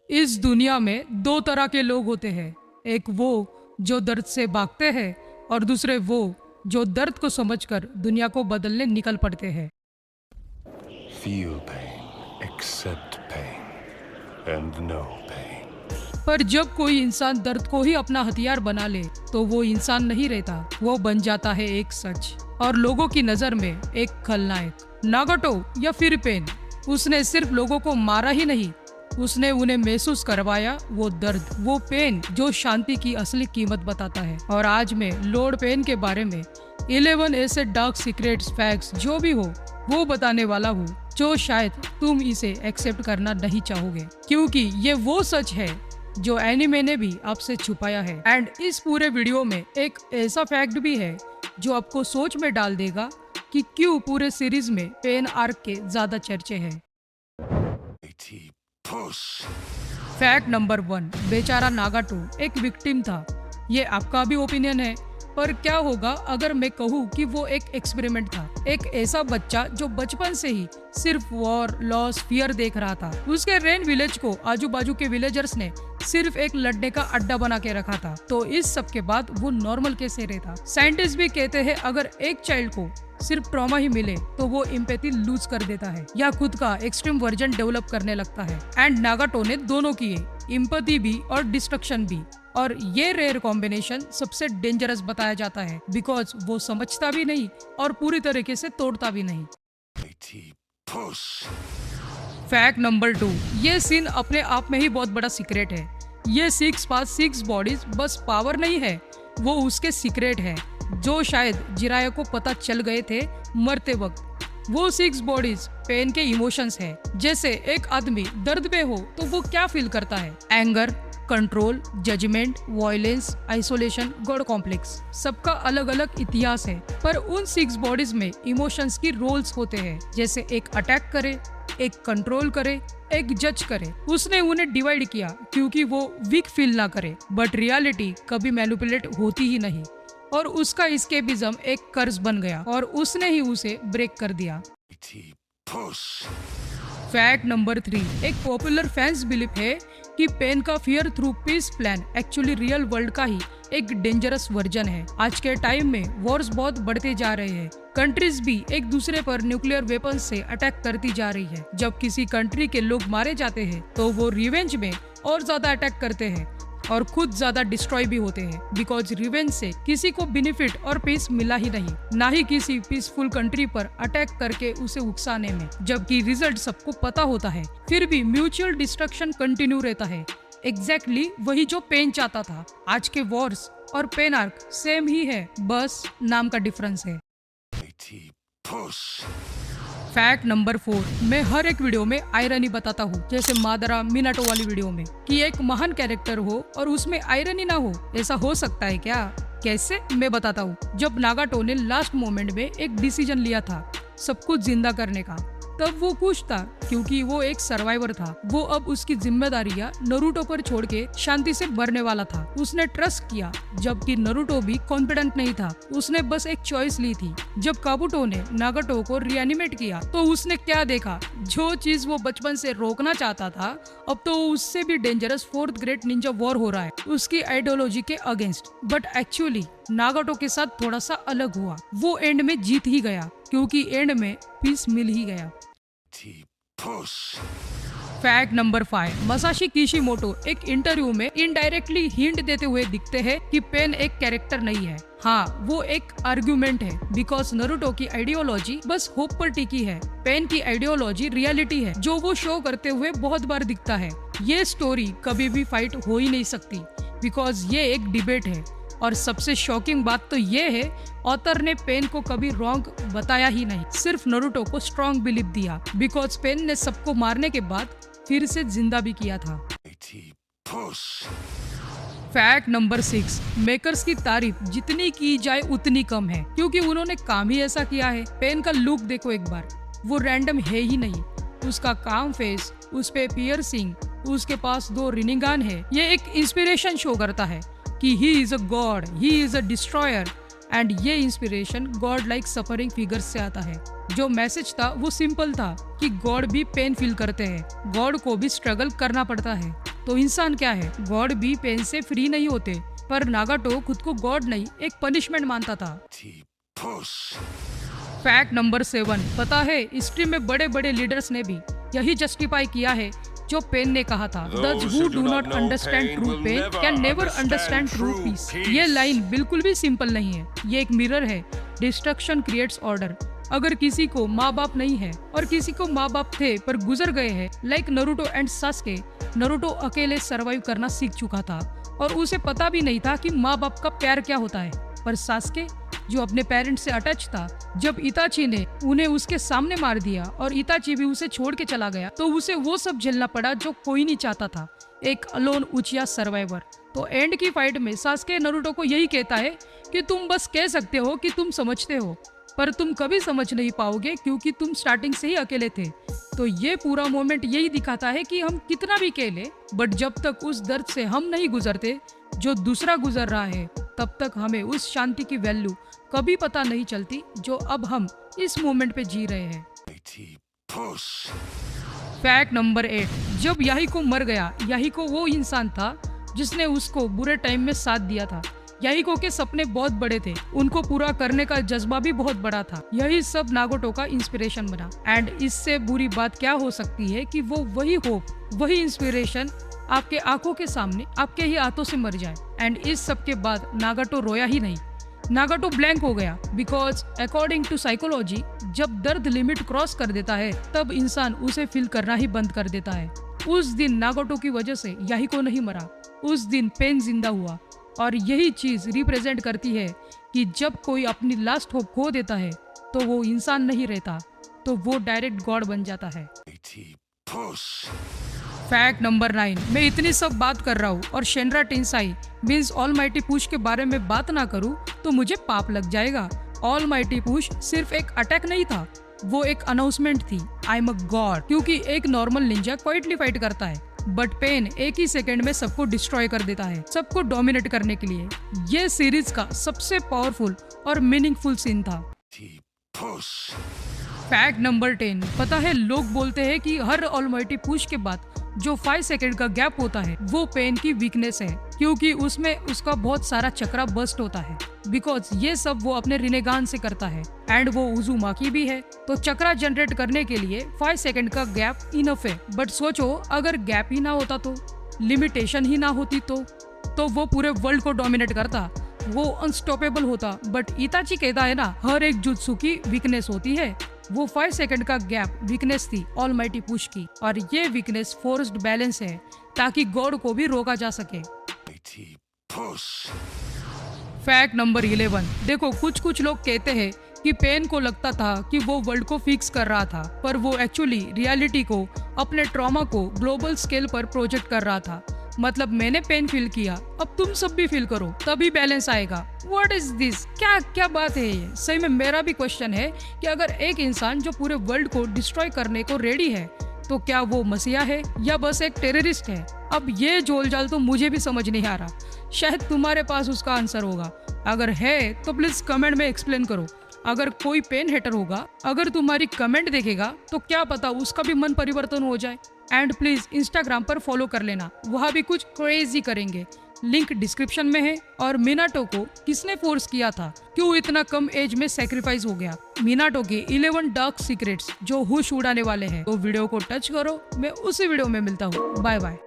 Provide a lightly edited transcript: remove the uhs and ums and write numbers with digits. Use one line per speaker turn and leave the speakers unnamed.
इस दुनिया में दो तरह के लोग होते हैं। एक वो जो दर्द से भागते हैं और दूसरे वो जो दर्द को समझकर दुनिया को बदलने निकल पड़ते हैं।
Feel pain, accept pain, and know pain.
पर जब कोई इंसान दर्द को ही अपना हथियार बना ले तो वो इंसान नहीं रहता, वो बन जाता है एक सच और लोगों की नजर में एक खलनायक। नागाटो या फिर पेन, उसने सिर्फ लोगों को मारा ही नहीं, उसने उन्हें महसूस करवाया वो दर्द, वो पेन जो शांति की असली कीमत बताता है। और आज मैं लॉर्ड पेन के बारे में 11 ऐसे डार्क सीक्रेट्स फैक्ट्स जो भी हो वो बताने वाला हूँ जो शायद तुम इसे एक्सेप्ट करना नहीं चाहोगे, क्योंकि ये वो सच है जो एनिमे ने भी आपसे छुपाया है। एंड इस पूरे वीडियो में एक ऐसा फैक्ट भी है जो आपको सोच में डाल देगा कि क्यों पूरे सीरीज में पेन आर्क के ज्यादा चर्चे हैं।
Push.
फैक्ट नंबर 1, बेचारा नागाटो एक विक्टिम था। ये आपका भी ओपिनियन है, पर क्या होगा अगर मैं कहूँ कि वो एक एक्सपेरिमेंट था। एक ऐसा बच्चा जो बचपन से ही सिर्फ वॉर, लॉस, फियर देख रहा था। उसके रेन विलेज को आजू बाजू के विलेजर्स ने सिर्फ एक लड़ने का अड्डा बना के रखा था, तो इस सब के बाद वो नॉर्मल कैसे रहता। साइंटिस्ट भी कहते हैं अगर एक चाइल्ड को सिर्फ ट्रॉमा ही मिले तो वो एम्पैथी लूज कर देता है या खुद का एक्सट्रीम वर्जन डेवलप करने लगता है। एंड नागाटो ने दोनों किए, एम्पैथी भी और डिस्ट्रक्शन भी। और ये रेयर कॉम्बिनेशन सबसे डेंजरस बताया जाता है बिकॉज वो समझता भी नहीं और पूरी तरीके से तोड़ता भी नहीं।
Push.
फैक्ट नंबर 2, ये सीन अपने आप में ही बहुत बड़ा सीक्रेट है। ये 6 बॉडीज बस पावर नहीं है, वो उसके सीक्रेट है जो शायद जिराया को पता चल गए थे मरते वक्त। वो 6 बॉडीज पेन के इमोशंस है। जैसे एक आदमी दर्द में हो तो वो क्या फील करता है, anger, control, judgement, violence, isolation, god complex. सबका अलग अलग इतिहास है, पर उन 6 बॉडीज में इमोशंस की रोल्स होते हैं। जैसे एक अटैक करे, एक कंट्रोल करे, एक जज करे। उसने उन्हें डिवाइड किया क्योंकि वो वीक फील ना करे, बट रियलिटी कभी मैनिपुलेट होती ही नहीं। और उसका एस्केपिज्म एक कर्ज बन गया और उसने ही उसे ब्रेक कर दिया।
Push.
फैक्ट नंबर 3, एक पॉपुलर फैंस बिलीव है कि पेन का fear through peace plan actually real world का ही एक डेंजरस वर्जन है। आज के टाइम में वॉर्स बहुत बढ़ते जा रहे हैं, कंट्रीज भी एक दूसरे पर न्यूक्लियर वेपन से अटैक करती जा रही है। जब किसी कंट्री के लोग मारे जाते हैं तो वो रिवेंज में और ज्यादा अटैक करते हैं और खुद ज्यादा डिस्ट्रॉय भी होते हैं, बिकॉज रिवेंज से किसी को बेनिफिट और पीस मिला ही नहीं, ना ही किसी पीसफुल कंट्री पर अटैक करके उसे उकसाने में। जबकि रिजल्ट सबको पता होता है, फिर भी म्यूचुअल डिस्ट्रक्शन कंटिन्यू रहता है। एग्जैक्टली वही जो पेन चाहता था। आज के वॉर्स और पेन आर्क सेम ही है, बस नाम का डिफरेंस है।
Push.
फैक्ट नंबर 4, मैं हर एक वीडियो में आयरनी बताता हूँ, जैसे मादरा मिनाटो वाली वीडियो में, कि एक महान कैरेक्टर हो और उसमें आयरनी ना हो। ऐसा हो सकता है क्या? कैसे, मैं बताता हूँ। जब नागाटो ने लास्ट मोमेंट में एक डिसीजन लिया था सब कुछ जिंदा करने का, तब वो खुश था क्योंकि वो एक सर्वाइवर था। वो अब उसकी जिम्मेदारियां नरूटो पर छोड़ के शांति से मरने वाला था। उसने ट्रस्ट किया, जबकि नरूटो भी कॉन्फिडेंट नहीं था। उसने बस एक चॉइस ली थी। जब काबुटो ने नागाटो को रिएनिमेट किया तो उसने क्या देखा, जो चीज वो बचपन से रोकना चाहता था, अब तो उससे भी dangerous 4th great Ninja war हो रहा है उसकी आइडियोलॉजी के अगेंस्ट। बट एक्चुअली नागाटो के साथ थोड़ा सा अलग हुआ। वो एंड में जीत ही गया क्योंकि एंड में पीस मिल ही गया।
Push.
फैक्ट नंबर 5, मसाशी किशिमोटो एक इंटरव्यू में इनडायरेक्टली हिंट देते हुए दिखते हैं कि पेन एक कैरेक्टर नहीं है। हाँ, वो एक आर्गुमेंट है, बिकॉज नरूटो की आइडियोलॉजी बस होप पर टिकी है। पेन की आइडियोलॉजी रियलिटी है जो वो शो करते हुए बहुत बार दिखता है। ये स्टोरी कभी भी फाइट हो ही नहीं सकती बिकॉज ये एक डिबेट है। और सबसे शॉकिंग बात तो ये है, ऑथर ने पेन को कभी रॉन्ग बताया ही नहीं, सिर्फ नरूटो को स्ट्रॉन्ग बिलीव दिया बिकॉज पेन ने सबको मारने के बाद फिर से जिंदा भी किया था।
Push.
फैक्ट नंबर 6, मेकर्स की तारीफ जितनी की जाए उतनी कम है क्योंकि उन्होंने काम ही ऐसा किया है। पेन का लुक देखो एक बार, वो रैंडम है ही नहीं। उसका काम फेस, उस पे पियर्सिंग, उसके पास 2 रिनिंगान है। ये एक इंस्पिरेशन शो करता है कि he is a god, he is a destroyer. And ये inspiration god like suffering figures से आता है। जो मैसेज था वो सिंपल था कि गॉड भी पेन फील करते हैं, गॉड को भी स्ट्रगल करना पड़ता है। तो इंसान क्या है? गॉड भी पेन से फ्री नहीं होते, पर नागाटो खुद को गॉड नहीं एक पनिशमेंट मानता था।
puss,
फैक्ट नंबर 7, पता है हिस्ट्री में बड़े बड़े लीडर्स ने भी यही जस्टिफाई किया है जो पेन ने कहा था, Those who do not understand true pain can never understand true peace। ये लाइन बिल्कुल भी सिंपल नहीं है, ये एक मिरर है। Destruction creates order. अगर किसी को माँ बाप नहीं है और किसी को माँ बाप थे पर गुजर गए हैं, like Naruto and Sasuke, Naruto अकेले सरवाइव करना सीख चुका था और उसे पता भी नहीं था कि माँ बाप का प्यार क्या होता है। पर सास्के जो अपने पेरेंट्स से अटैच था, जब इताची ने उन्हें उसके सामने मार दिया और इताची भी उसे छोड़ के चला गया, तो उसे वो सब झेलना पड़ा जो कोई नहीं चाहता था, एक अलोन उचिया सर्वाइवर। तो एंड की फाइट में सास्के नरूटो को यही कहता है कि तुम बस कह सकते हो कि तुम समझते हो, पर तुम कभी समझ नहीं पाओगे क्योंकि तुम स्टार्टिंग से ही अकेले थे। तो ये पूरा मोमेंट यही दिखाता है कि हम कितना भी कह ले, बट जब तक उस दर्द से हम नहीं गुजरते जो दूसरा गुजर रहा है, तब तक हमें उस शांति की वैल्यू कभी पता नहीं चलती जो अब हम इस मोमेंट पे जी रहे हैं।
puss,
फैक्ट नंबर 8, जब याहिको मर गया, याहिको वो इंसान था जिसने उसको बुरे टाइम में साथ दिया था। याहिको के सपने बहुत बड़े थे, उनको पूरा करने का जज्बा भी बहुत बड़ा था। यही सब नागोटो का इंस्पिरेशन बना। एंड इससे बुरी बात क्या हो सकती है कि वो वही होप, वही इंस्पिरेशन आपके आंखों के सामने आपके ही हाथों से मर जाए। एंड इस सब के बाद नागाटो रोया ही नहीं, नागाटो ब्लैंक हो गया। बिकॉज अकॉर्डिंग टू साइकोलॉजी, जब दर्द लिमिट क्रॉस कर देता है तब इंसान उसे फील करना ही बंद कर देता है। उस दिन नागाटो की वजह से याहिको नहीं मरा, उस दिन पेन जिंदा हुआ। और यही चीज रिप्रेजेंट करती है कि जब कोई अपनी लास्ट होप खो देता है तो वो इंसान नहीं रहता, तो वो डायरेक्ट गॉड बन जाता है।
puss,
फैक्ट नंबर 9, मैं इतनी सब बात कर रहा हूँ और शेनरा टेंसाई मीन्स ऑलमाइटी पुश के बारे में बात ना करूँ तो मुझे पाप लग जाएगा। ऑलमाइटी पुश सिर्फ एक अटैक नहीं था, वो एक अनाउंसमेंट थी, आई एम अ गॉड। क्योंकि एक नॉर्मल निंजा क्वाइटली फाइट करता है, बट पेन एक ही सेकंड में सबको डिस्ट्रॉय कर देता है, सबको डोमिनेट करने के लिए। ये सीरीज का सबसे पावरफुल और मीनिंगफुल सीन था।
puss,
फैक्ट नंबर 10, पता है लोग बोलते हैं कि हर ऑलमाइटी पुश के बाद जो 5 सेकंड का गैप होता है वो पेन की वीकनेस है, क्योंकि उसमें उसका बहुत सारा चक्रा बस्ट होता है। बिकॉज ये सब वो अपने रिनेगान से करता है एंड वो उजुमाकी भी है, तो चक्रा जनरेट करने के लिए 5 सेकंड का गैप इनफ है। बट सोचो अगर गैप ही ना होता तो, लिमिटेशन ही ना होती तो वो पूरे वर्ल्ड को डोमिनेट करता, वो अनस्टॉपेबल होता। बट इताची कहता है ना, हर एक जुत्सु की वीकनेस होती है। वो 5 सेकंड का गैप वीकनेस थी ऑलमाइटी पुश की, और ये वीकनेस फोर्स्ड बैलेंस है ताकि गॉड को भी रोका जा सके।
puss,
फैक्ट नंबर 11, देखो कुछ लोग कहते हैं कि पेन को लगता था कि वो वर्ल्ड को फिक्स कर रहा था, पर वो एक्चुअली रियलिटी को, अपने ट्रॉमा को ग्लोबल स्केल पर प्रोजेक्ट कर रहा था। मतलब मैंने पेन फील किया, अब तुम सब भी फील करो, तभी बैलेंस आएगा। What is this? क्या बात है ये? सही में मेरा भी क्वेश्चन है कि अगर एक इंसान जो पूरे वर्ल्ड को डिस्ट्रॉय करने को रेडी है, तो क्या वो मसीहा है या बस एक टेररिस्ट है? अब ये जोलजाल तो मुझे भी समझ नहीं आ रहा। शायद तुम्हारे पास उसका आंसर होगा, अगर है तो प्लीज कमेंट में एक्सप्लेन करो। अगर कोई पेन हेटर होगा, अगर तुम्हारी कमेंट देखेगा तो क्या पता उसका भी मन परिवर्तन हो जाए। एंड प्लीज इंस्टाग्राम पर फॉलो कर लेना, वहाँ भी कुछ क्रेजी करेंगे। लिंक डिस्क्रिप्शन में है। और मिनाटो को किसने फोर्स किया था, क्यों इतना कम एज में सेक्रीफाइस हो गया? मिनाटो के 11 डार्क सीक्रेट्स जो होश उड़ाने वाले हैं, तो वीडियो को टच करो। मैं उसी वीडियो में मिलता हूँ। Bye bye.